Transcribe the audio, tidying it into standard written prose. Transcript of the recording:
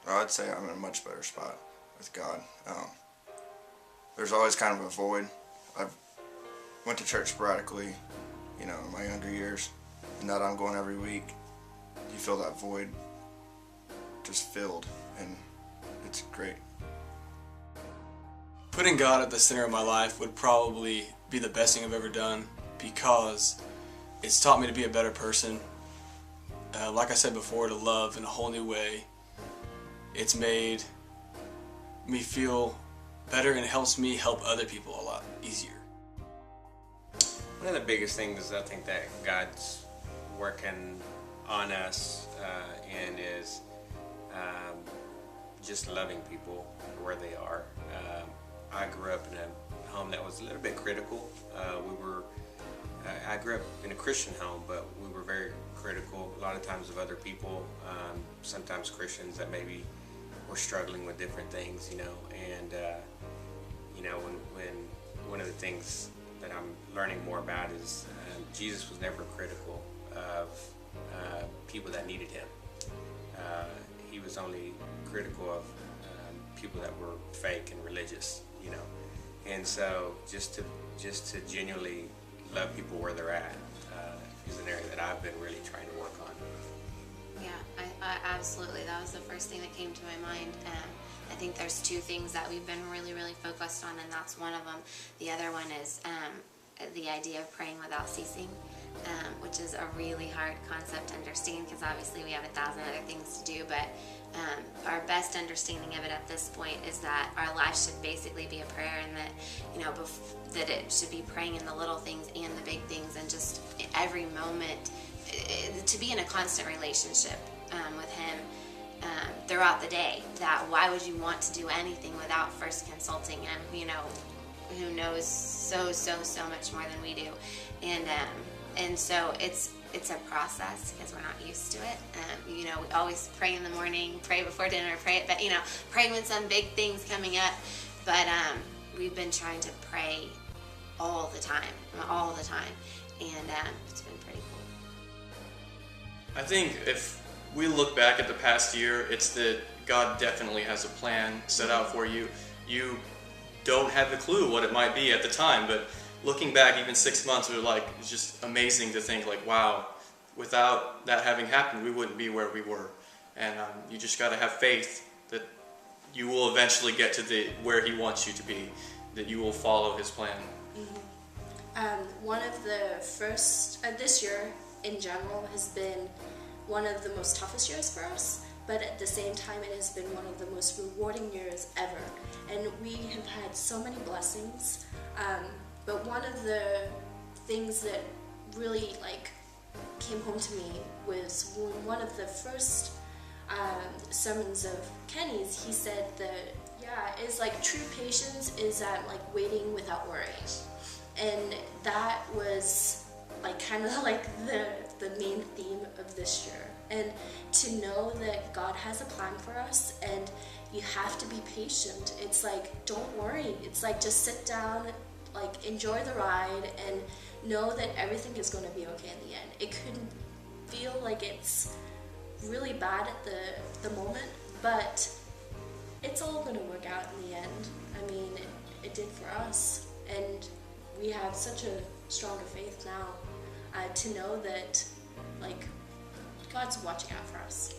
I'd say I'm in a much better spot with God. There's always kind of a void. I went to church sporadically, in my younger years, and now that I'm going every week, you feel that void just filled, and it's great. Putting God at the center of my life would probably be the best thing I've ever done because it's taught me to be a better person. Like I said before, to love in a whole new way. It's made me feel better and helps me help other people a lot easier. One of the biggest things I think that God's working on us and is just loving people where they are. I grew up in a home that was a little bit critical. I grew up in a Christian home, but we were very critical a lot of times of other people, sometimes Christians that maybe were struggling with different things, and when one of the things that I'm learning more about is Jesus was never critical of people that needed him. He was only critical of people that were fake and religious, and so just to genuinely love people where they're at is an area that I've been really trying to work on. Yeah, I absolutely. That was the first thing that came to my mind. I think there's two things that we've been really, really focused on, and that's one of them. The other one is the idea of praying without ceasing, which is a really hard concept to understand because obviously we have 1,000 other things to do, but our best understanding of it at this point is that our life should basically be a prayer, and that that it should be praying in the little things and the big things, and just every moment to be in a constant relationship with him throughout the day. That why would you want to do anything without first consulting him, who knows so much more than we do, and so it's a process because we're not used to it. We always pray in the morning, pray before dinner, pray pray when some big thing's coming up, but we've been trying to pray all the time, and it's been pretty cool. I think if we look back at the past year, it's that God definitely has a plan set out for you. You don't have a clue what it might be at the time, but looking back even 6 months, it's just amazing to think wow, without that having happened, we wouldn't be where we were. And you just got to have faith that you will eventually get to where he wants you to be, that you will follow his plan. One of the first, this year in general has been one of the most toughest years for us, but at the same time it has been one of the most rewarding years ever. And we have had so many blessings, but one of the things that really came home to me was when one of the first sermons of Kenny's, he said that it's true patience is waiting without worrying. And that was kind of the main theme of this year. And to know that God has a plan for us, and you have to be patient. It's don't worry. It's just sit down, enjoy the ride, and know that everything is going to be okay in the end. It could feel like it's really bad at the moment, but it's all going to work out in the end. I mean, it did for us, and we have such a stronger faith now to know that God's watching out for us.